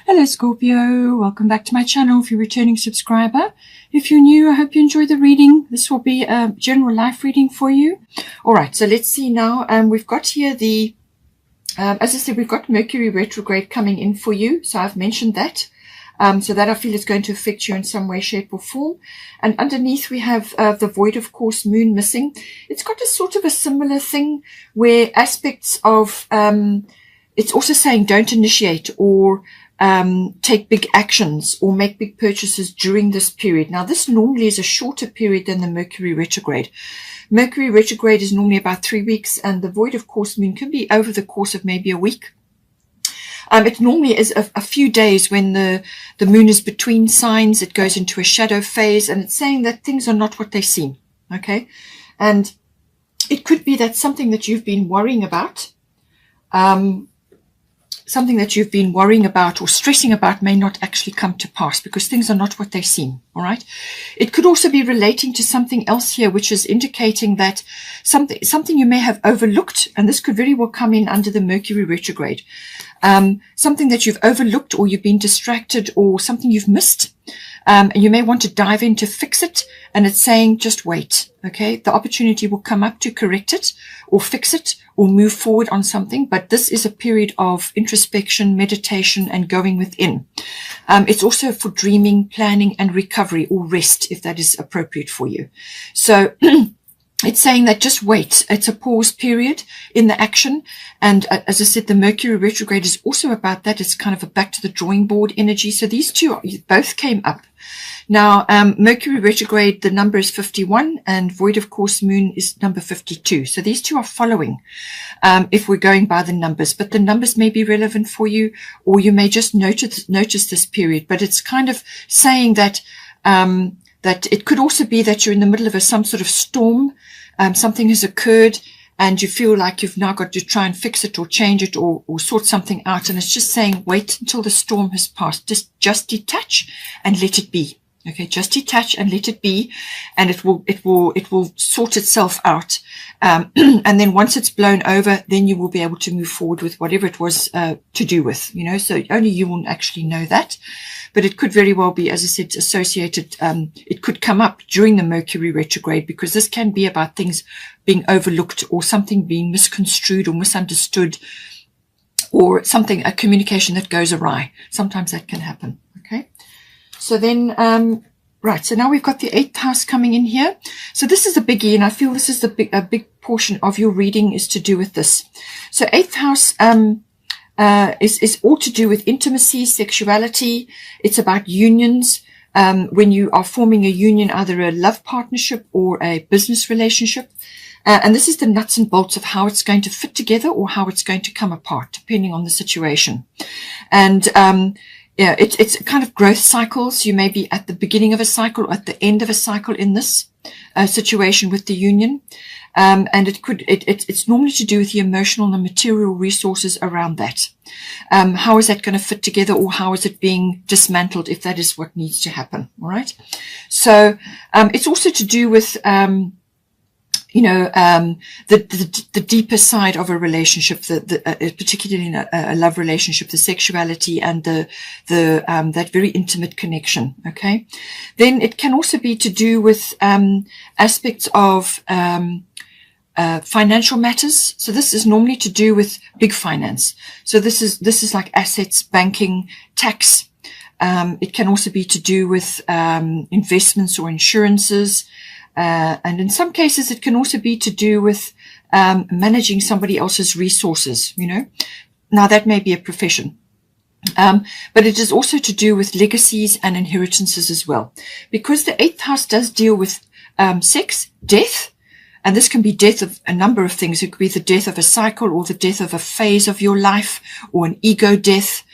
Hello Scorpio, welcome back to my channel if you're a returning subscriber. If you're new, I hope you enjoy the reading. This will be a general life reading for you. Alright, so let's see now. We've got here the, as I said, we've got Mercury retrograde coming in for you. So I've mentioned that. So that I feel is going to affect you in some way, shape or form. And underneath we have the void of course moon missing. It's got a sort of a similar thing where aspects of, it's also saying don't initiate or take big actions or make big purchases during this period. Now, this normally is a shorter period than the Mercury retrograde. Mercury retrograde is normally about 3 weeks, and the void of course moon can be over the course of maybe a week. It normally is a few days when the moon is between signs. It goes into a shadow phase, and it's saying that things are not what they seem. Okay, and it could be that something that you've been worrying about, or stressing about may not actually come to pass because things are not what they seem. All right. It could also be relating to something else here, which is indicating that something you may have overlooked, and this could very well come in under the Mercury retrograde. Something that you've overlooked or you've been distracted or something you've missed. And you may want to dive in to fix it. And it's saying, just wait. Okay. The opportunity will come up to correct it or fix it or move forward on something. But this is a period of introspection, meditation, and going within. It's also for dreaming, planning, and recovery or rest, if that is appropriate for you. So it's saying that just wait. It's a pause period in the action. And as I said, the Mercury retrograde is also about that. It's kind of a back to the drawing board energy. So these two both came up. Now, Mercury retrograde, the number is 51, and void of course moon is number 52. So these two are following, if we're going by the numbers, but the numbers may be relevant for you, or you may just notice this period. But it's kind of saying that, that it could also be that you're in the middle of some sort of storm. Something has occurred and you feel like you've now got to try and fix it or change it or sort something out. And it's just saying, wait until the storm has passed. Just detach and let it be. Okay. Just detach and let it be. And it will sort itself out. And then once it's blown over, then you will be able to move forward with whatever it was, to do with, so only you will actually know that. But it could very well be, as I said, associated. It could come up during the Mercury retrograde because this can be about things being overlooked or something being misconstrued or misunderstood or a communication that goes awry. Sometimes that can happen. Okay. So then, right. So now we've got the 8th house coming in here. So this is a biggie, and I feel this is a big portion of your reading is to do with this. So 8th house, is all to do with intimacy, sexuality. It's about unions. When you are forming a union, either a love partnership or a business relationship. And this is the nuts and bolts of how it's going to fit together or how it's going to come apart, depending on the situation. And, yeah, it's kind of growth cycles. You may be at the beginning of a cycle or at the end of a cycle in this situation with the union. And it's normally to do with the emotional and material resources around that. How is that going to fit together, or how is it being dismantled if that is what needs to happen? All right. So, it's also to do with, the deeper side of a relationship, particularly in a love relationship, the sexuality and that very intimate connection. Okay. Then it can also be to do with, aspects of, financial matters. So this is normally to do with big finance. So this is like assets, banking, tax. It can also be to do with, investments or insurances. And in some cases, it can also be to do with, managing somebody else's resources, Now that may be a profession. But it is also to do with legacies and inheritances as well. Because the 8th house does deal with, sex, death. And this can be death of a number of things. It could be the death of a cycle or the death of a phase of your life or an ego death.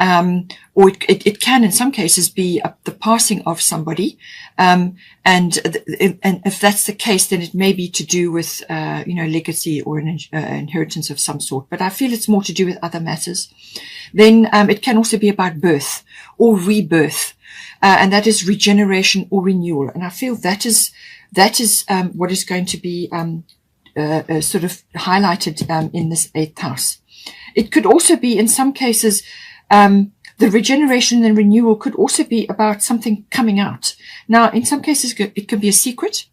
Or it can in some cases be the passing of somebody. And if that's the case, then it may be to do with, legacy or an inheritance of some sort. But I feel it's more to do with other matters. Then, it can also be about birth or rebirth. And that is regeneration or renewal. And I feel that is what is going to be sort of highlighted in this 8th house. It could also be in some cases The regeneration and renewal could also be about something coming out. Now, in some cases, it could be a secret,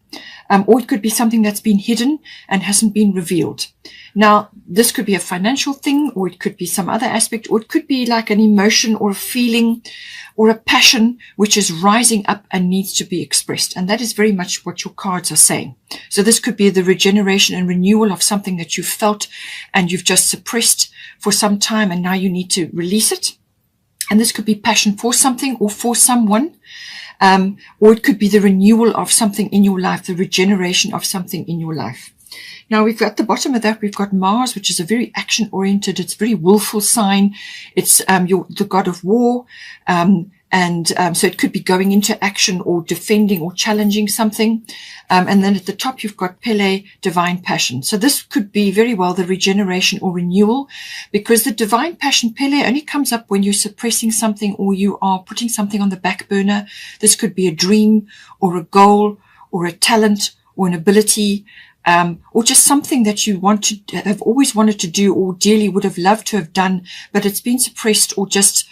or it could be something that's been hidden and hasn't been revealed. Now, this could be a financial thing, or it could be some other aspect, or it could be like an emotion or a feeling or a passion which is rising up and needs to be expressed. And that is very much what your cards are saying. So this could be the regeneration and renewal of something that you've felt and you've just suppressed for some time, and now you need to release it. And this could be passion for something or for someone, or it could be the renewal of something in your life, the regeneration of something in your life. Now, we've got at the bottom of that, we've got Mars, which is a very action-oriented, it's a very willful sign. It's the god of war, so it could be going into action or defending or challenging something. And then at the top, you've got Pele, divine passion. So this could be very well the regeneration or renewal, because the divine passion, Pele, only comes up when you're suppressing something or you are putting something on the back burner. This could be a dream or a goal or a talent or an ability, or just something that you want to have always wanted to do or dearly would have loved to have done, but it's been suppressed or just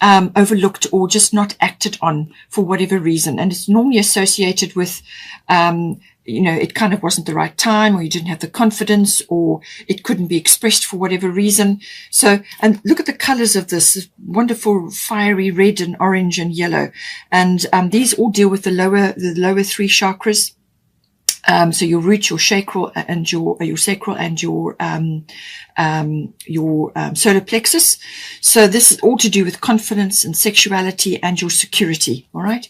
overlooked or just not acted on for whatever reason. And it's normally associated with, it kind of wasn't the right time, or you didn't have the confidence, or it couldn't be expressed for whatever reason. So, and look at the colors of this wonderful fiery red and orange and yellow. And these all deal with the lower three chakras. So your root, your sacral, and your sacral and your solar plexus. So this is all to do with confidence and sexuality and your security. All right.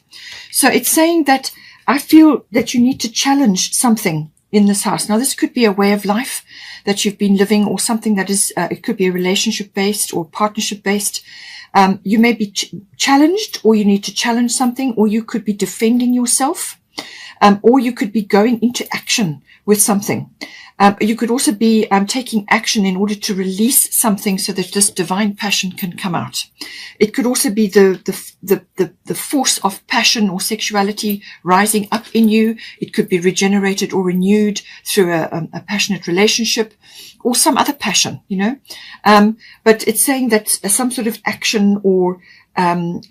So it's saying that I feel that you need to challenge something in this house. Now, this could be a way of life that you've been living, or something that is, it could be a relationship based or partnership based. You may be challenged, or you need to challenge something, or you could be defending yourself. Or you could be going into action with something. You could also be taking action in order to release something so that this divine passion can come out. It could also be the force of passion or sexuality rising up in you. It could be regenerated or renewed through a passionate relationship or some other passion, but it's saying that some sort of action or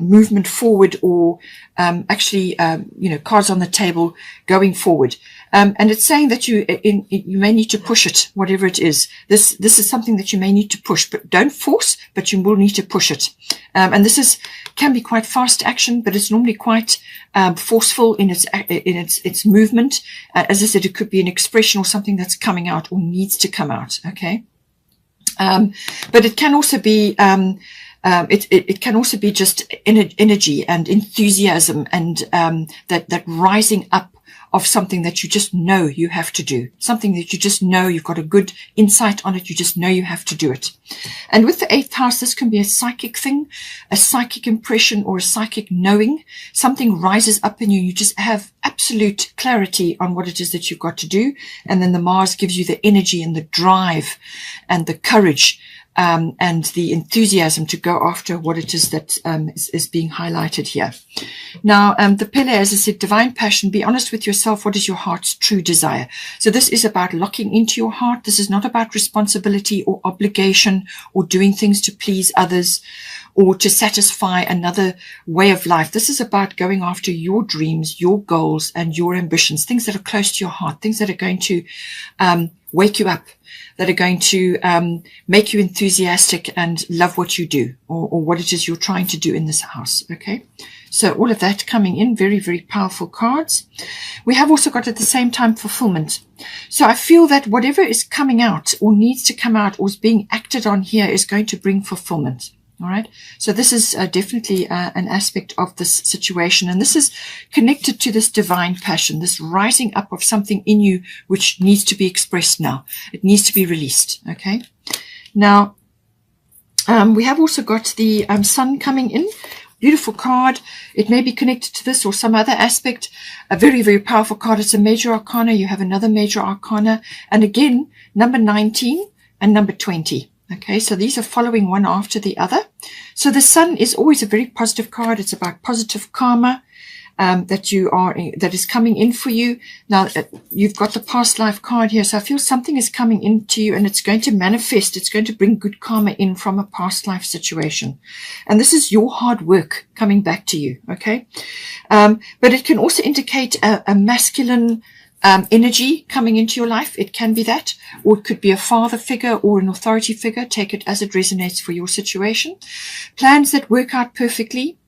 movement forward, or cards on the table going forward. And it's saying that you may need to push it, whatever it is. This is something that you may need to push, but don't force, but you will need to push it. And this can be quite fast action, but it's normally quite forceful in its movement. As I said, it could be an expression or something that's coming out or needs to come out. Okay. But it can also be, it can also be just energy and enthusiasm and that rising up of something that you just know you have to do, something that you just know you've got a good insight on it, you just know you have to do it. And with the 8th house, this can be a psychic thing, a psychic impression, or a psychic knowing. Something rises up in you, you just have absolute clarity on what it is that you've got to do. And then the Mars gives you the energy and the drive and the courage and the enthusiasm to go after what it is that is being highlighted here. Now, the Pele, as I said, divine passion, be honest with yourself. What is your heart's true desire? So this is about locking into your heart. This is not about responsibility or obligation or doing things to please others or to satisfy another way of life. This is about going after your dreams, your goals, and your ambitions, things that are close to your heart, things that are going to wake you up, that are going to make you enthusiastic and love what you do, or what it is you're trying to do in this house. Okay, so all of that coming in, very, very powerful cards. We have also got at the same time fulfillment. So I feel that whatever is coming out or needs to come out or is being acted on here is going to bring fulfillment. All right. So this is definitely an aspect of this situation. And this is connected to this divine passion, this rising up of something in you which needs to be expressed now. It needs to be released. Okay. Now, we have also got the sun coming in. Beautiful card. It may be connected to this or some other aspect. A very, very powerful card. It's a major arcana. You have another major arcana. And again, number 19 and number 20. Okay, so these are following one after the other. So the sun is always a very positive card. It's about positive karma. that is coming in for you. Now, you've got the past life card here. So I feel something is coming into you and it's going to manifest. It's going to bring good karma in from a past life situation. And this is your hard work coming back to you. Okay. But it can also indicate a masculine energy coming into your life. It can be that, or it could be a father figure or an authority figure. Take it as it resonates for your situation. Plans that work out perfectly.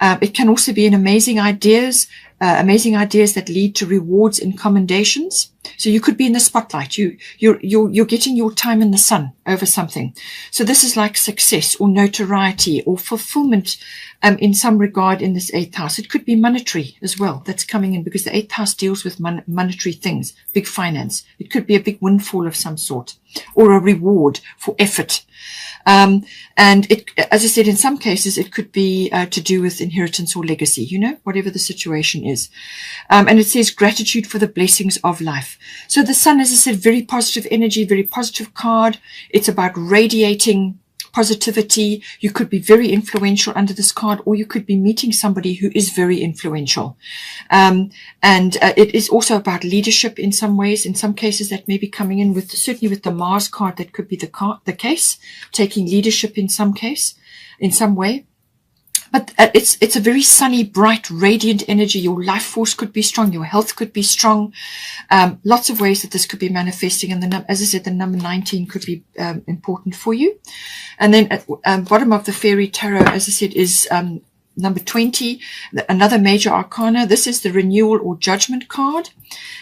It can also be an amazing ideas that lead to rewards and commendations. So you could be in the spotlight. You're getting your time in the sun over something. So this is like success or notoriety or fulfillment in some regard in this 8th house. It could be monetary as well that's coming in, because the 8th house deals with monetary things, big finance. It could be a big windfall of some sort or a reward for effort. And it, as I said, in some cases, it could be to do with inheritance or legacy, whatever the situation is. And it says gratitude for the blessings of life. So the sun, as I said, very positive energy, very positive card. It's about radiating positivity. You could be very influential under this card, or you could be meeting somebody who is very influential. It is also about leadership in some ways. In some cases, that may be coming in with, certainly with the Mars card, that could be the case, taking leadership in some case, in some way. But it's a very sunny, bright, radiant energy. Your life force could be strong. Your health could be strong. Lots of ways that this could be manifesting. And as I said, the number 19 could be important for you. And then at bottom of the fairy tarot, as I said, is number 20, another major arcana. This is the renewal or judgment card.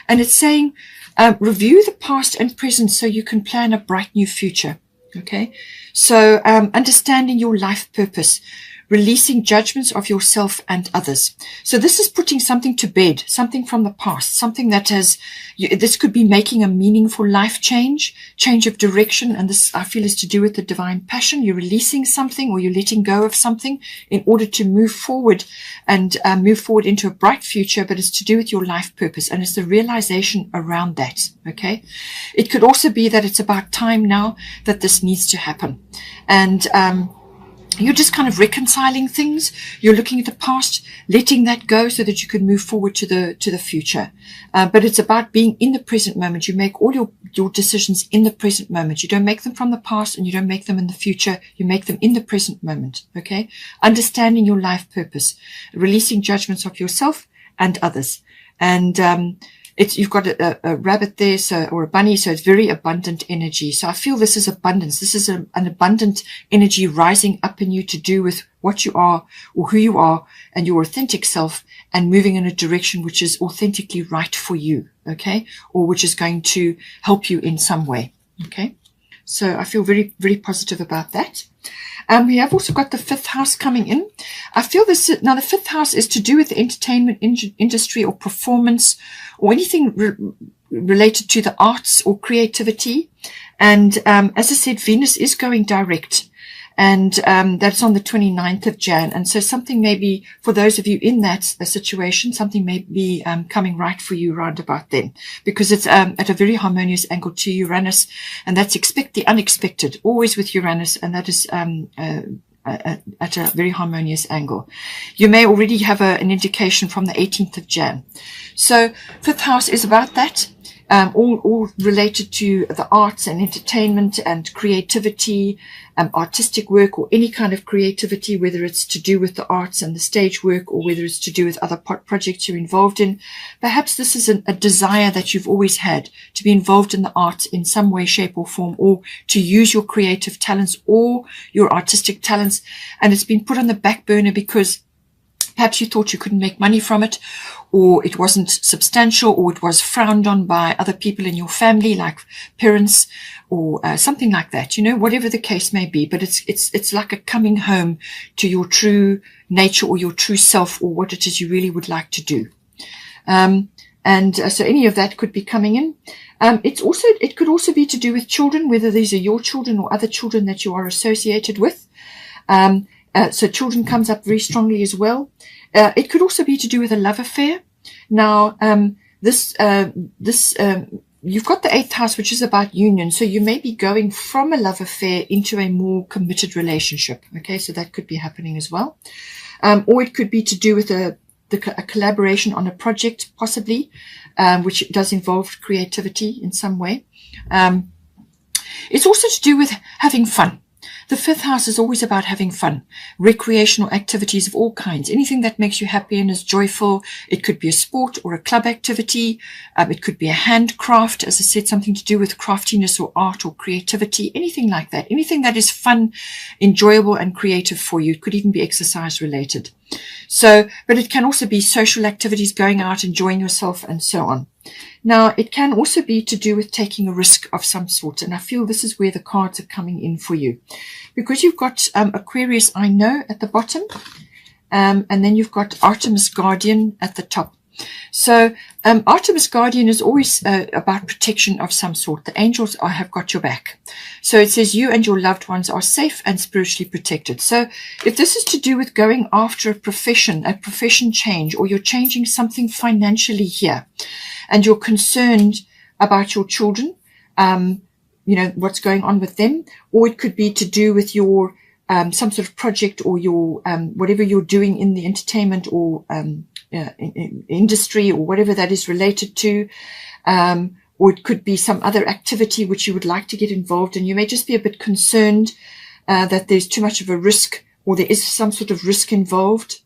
And it's saying, review the past and present so you can plan a bright new future. Okay. So understanding your life purpose, releasing judgments of yourself and others. So this is putting something to bed, something from the past, something that this could be making a meaningful life change of direction. And this, I feel, is to do with the divine passion. You're releasing something, or you're letting go of something in order to move forward and move forward into a bright future. But it's to do with your life purpose, and it's the realization around that. Okay. It could also be that it's about time now that this needs to happen. And, you're just kind of reconciling things. You're looking at the past, letting that go so that you can move forward to the future. But it's about being in the present moment. You make all your decisions in the present moment. You don't make them from the past, and you don't make them in the future. You make them in the present moment. Okay. Understanding your life purpose, releasing judgments of yourself and others. And, you've got a rabbit there, or a bunny, so it's very abundant energy. So I feel this is abundance. This is an abundant energy rising up in you to do with what you are or who you are and your authentic self, and moving in a direction which is authentically right for you. Okay. Or which is going to help you in some way. Okay. So I feel very, very positive about that. We have also got the 5th house coming in. I feel this, now the 5th house is to do with the entertainment industry or performance or anything related to the arts or creativity. And as I said, Venus is going direct. And that's on the 29th of Jan. And so something may be, for those of you in that situation, something may be coming right for you round about then, because it's at a very harmonious angle to Uranus, and that's expect the unexpected, always with Uranus, and that is at a very harmonious angle. You may already have an indication from the 18th of Jan. So 5th house is about that. All related to the arts and entertainment and creativity, artistic work, or any kind of creativity, whether it's to do with the arts and the stage work, or whether it's to do with other projects you're involved in. Perhaps this is a desire that you've always had, to be involved in the arts in some way, shape or form, or to use your creative talents or your artistic talents. And it's been put on the back burner because perhaps you thought you couldn't make money from it, or it wasn't substantial, or it was frowned on by other people in your family, like parents, or something like that, whatever the case may be. But it's like a coming home to your true nature or your true self, or what it is you really would like to do. So any of that could be coming in. It could also be to do with children, whether these are your children or other children that you are associated with. So children comes up very strongly as well. It could also be to do with a love affair. Now, you've got the 8th house, which is about union. So you may be going from a love affair into a more committed relationship. Okay. So that could be happening as well. Or it could be to do with the a collaboration on a project, possibly, which does involve creativity in some way. It's also to do with having fun. The fifth house is always about having fun, recreational activities of all kinds, anything that makes you happy and is joyful. It could be a sport or a club activity. It could be a handcraft, as I said, something to do with craftiness or art or creativity, anything like that, anything that is fun, enjoyable and creative for you. It could even be exercise related. So, but it can also be social activities, going out, enjoying yourself and so on. Now, it can also be to do with taking a risk of some sort. And I feel this is where the cards are coming in for you. Because you've got Aquarius, I know, at the bottom. And then you've got Artemis Guardian at the top. So Artemis Guardian is always about protection of some sort. The angels have got your back. So it says you and your loved ones are safe and spiritually protected. So if this is to do with going after a profession change, or you're changing something financially here, and you're concerned about your children, you know, what's going on with them, or it could be to do with your some sort of project, or your whatever you're doing in the entertainment or industry, or whatever that is related to, or it could be some other activity which you would like to get involved in. You may just be a bit concerned that there's too much of a risk, or there is some sort of risk involved.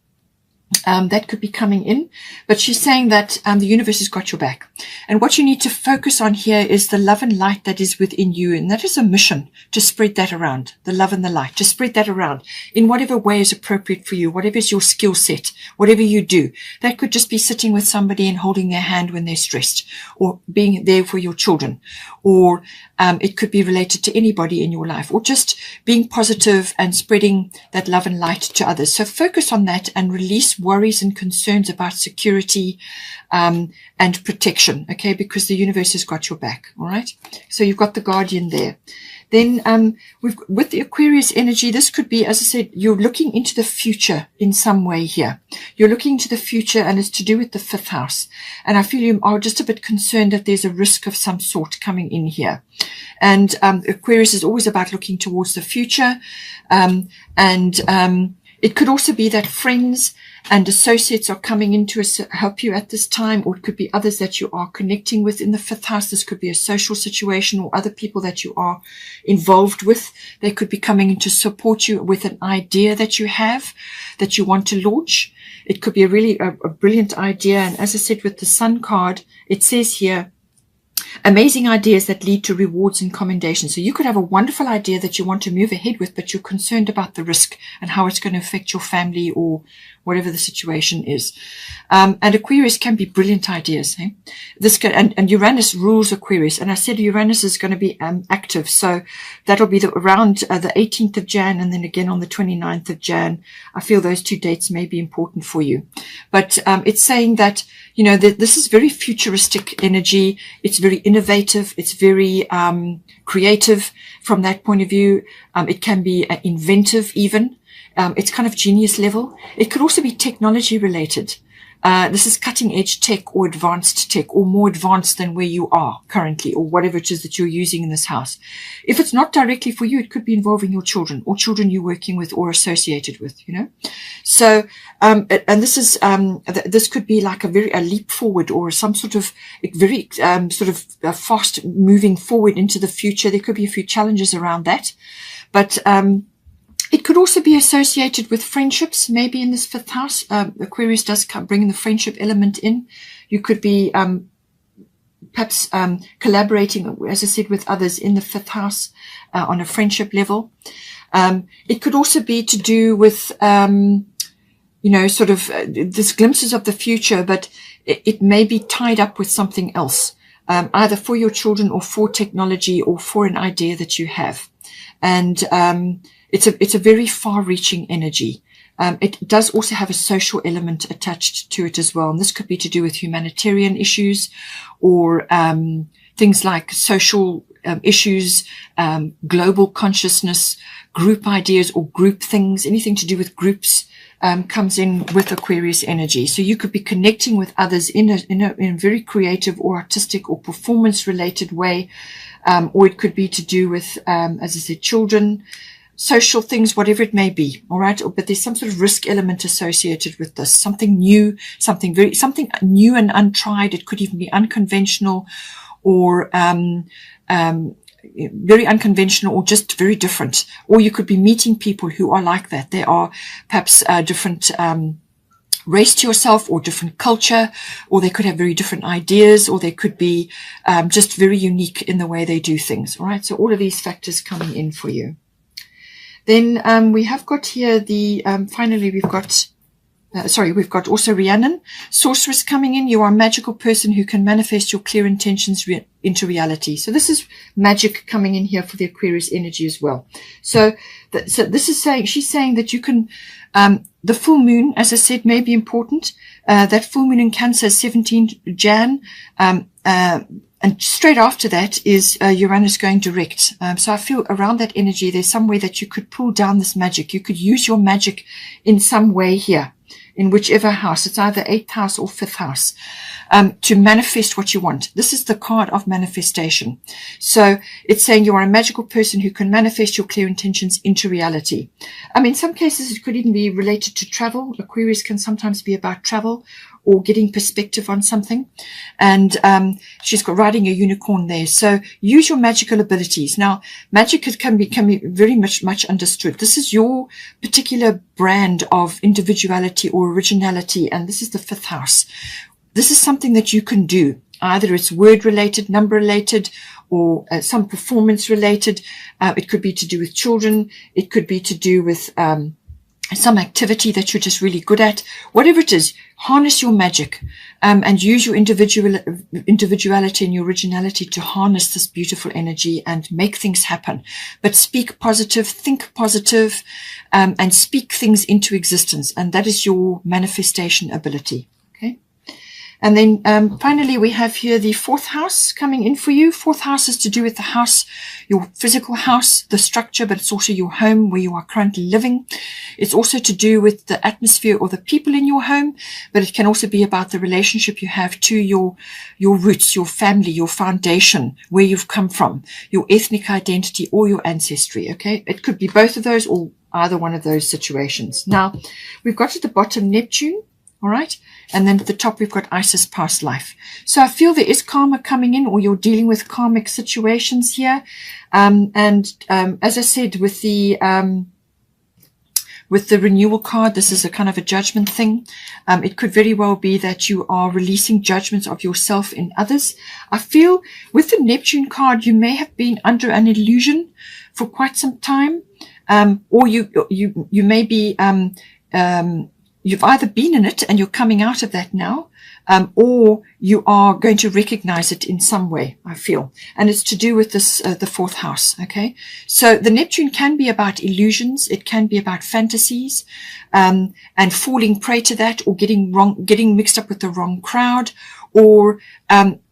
That could be coming in, but she's saying that the universe has got your back, and what you need to focus on here is the love and light that is within you, and that is a mission to spread that around, the love and the light, to spread that around in whatever way is appropriate for you, whatever is your skill set, whatever you do. That could just be sitting with somebody and holding their hand when they're stressed, or being there for your children, or it could be related to anybody in your life, or just being positive and spreading that love and light to others. So focus on that and release worries and concerns about security and protection, okay, because the universe has got your back. All right, so you've got the Guardian there. Then with the Aquarius energy, this could be, as I said, you're looking into the future in some way here. You're looking into the future, and it's to do with the fifth house. And I feel you are just a bit concerned that there's a risk of some sort coming in here. And Aquarius is always about looking towards the future. It could also be that friends and associates are coming in to help you at this time, or it could be others that you are connecting with in the fifth house. This could be a social situation, or other people that you are involved with. They could be coming in to support you with an idea that you have, that you want to launch. It could be a really a brilliant idea. And as I said, with the Sun card, it says here, amazing ideas that lead to rewards and commendation. So you could have a wonderful idea that you want to move ahead with, but you're concerned about the risk and how it's going to affect your family or whatever the situation is. And Aquarius can be brilliant ideas. Eh? This can, and Uranus rules Aquarius. And I said Uranus is going to be active. So that'll be around the 18th of Jan, and then again on the 29th of Jan. I feel those two dates may be important for you. But it's saying that, you know, that this is very futuristic energy. It's very innovative. It's very creative from that point of view. It can be inventive even. It's kind of genius level. It could also be technology related. This is cutting edge tech or advanced tech, or more advanced than where you are currently, or whatever it is that you're using in this house. If it's not directly for you, it could be involving your children, or children you're working with or associated with, you know. So, and this is, this could be like a leap forward, or some sort of very, fast moving forward into the future. There could be a few challenges around that, but, it could also be associated with friendships, maybe in this fifth house. Aquarius does bring the friendship element in. You could be perhaps collaborating, as I said, with others in the fifth house on a friendship level. It could also be to do with, you know, sort of this glimpses of the future, but it may be tied up with something else, either for your children or for technology or for an idea that you have. And it's a very far-reaching energy. It does also have a social element attached to it as well. And this could be to do with humanitarian issues, or things like social issues, global consciousness, group ideas or group things. Anything to do with groups comes in with Aquarius energy. So you could be connecting with others in a very creative or artistic or performance-related way. Or it could be to do with, as I said, children, social things, whatever it may be. All right. But there's some sort of risk element associated with this, something new, something new and untried. It could even be unconventional or, very unconventional or just very different. Or you could be meeting people who are like that. They are perhaps different race to yourself or different culture, or they could have very different ideas, or they could be just very unique in the way they do things. All right. So all of these factors coming in for you. Then we have got here the finally we've got we've got also Rhiannon, sorceress coming in. You are a magical person who can manifest your clear intentions into reality. So this is magic coming in here for the Aquarius energy as well. So this is saying, she's saying that you can, the full moon, as I said, may be important. That full moon in Cancer, 17 Jan, and straight after that is Uranus going direct. So I feel around that energy, there's some way that you could pull down this magic. You could use your magic in some way here, in whichever house. It's either 8th house or 5th house, to manifest what you want. This is the card of manifestation. So it's saying you are a magical person who can manifest your clear intentions into reality. In some cases, it could even be related to travel. Aquarius can sometimes be about travel or getting perspective on something. And she's got riding a unicorn there. So use your magical abilities. Now, magic can be very much understood. This is your particular brand of individuality or originality, and this is the 5th house. This is something that you can do. Either it's word related, number related, or some performance related. It could be to do with children. It could be to do with some activity that you're just really good at. Whatever it is, harness your magic and use your individuality and your originality to harness this beautiful energy and make things happen. But speak positive, think positive, and speak things into existence. And that is your manifestation ability. Okay. And then finally, we have here the 4th house coming in for you. 4th house is to do with the house, your physical house, the structure, but it's also your home where you are currently living. It's also to do with the atmosphere or the people in your home, but it can also be about the relationship you have to your roots, your family, your foundation, where you've come from, your ethnic identity or your ancestry. Okay. It could be both of those or either one of those situations. Now, we've got at the bottom Neptune. All right. And then at the top, we've got Isis past life. So I feel there is karma coming in, or you're dealing with karmic situations here. As I said, with the renewal card, this is a kind of a judgment thing. It could very well be that you are releasing judgments of yourself in others. I feel with the Neptune card, you may have been under an illusion for quite some time. Or you may be, you've either been in it and you're coming out of that now, or you are going to recognize it in some way, I feel. And it's to do with this, the 4th house. Okay. So the Neptune can be about illusions. It can be about fantasies, and falling prey to that, or getting mixed up with the wrong crowd, or,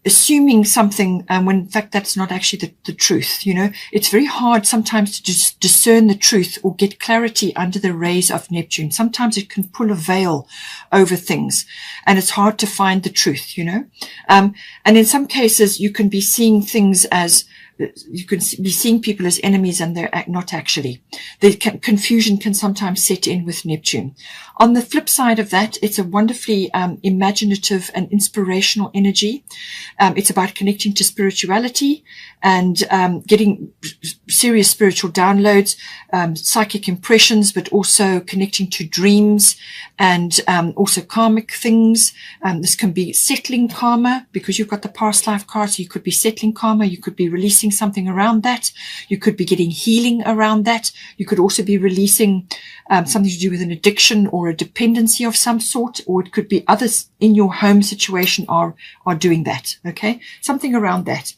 assuming something, when in fact that's not actually the truth. You know, it's very hard sometimes to just discern the truth or get clarity under the rays of Neptune. Sometimes it can pull a veil over things, and it's hard to find the truth, you know. And in some cases you can be seeing things as, you can be seeing people as enemies, and they're not actually. The confusion can sometimes set in with Neptune. On the flip side of that, it's a wonderfully imaginative and inspirational energy. It's about connecting to spirituality and getting serious spiritual downloads, psychic impressions, but also connecting to dreams and also karmic things. This can be settling karma, because you've got the past life card, so you could be settling karma. You could be releasing something around that. You could be getting healing around that. You could also be releasing something to do with an addiction or a dependency of some sort, or it could be others in your home situation are doing that. Okay. Something around that.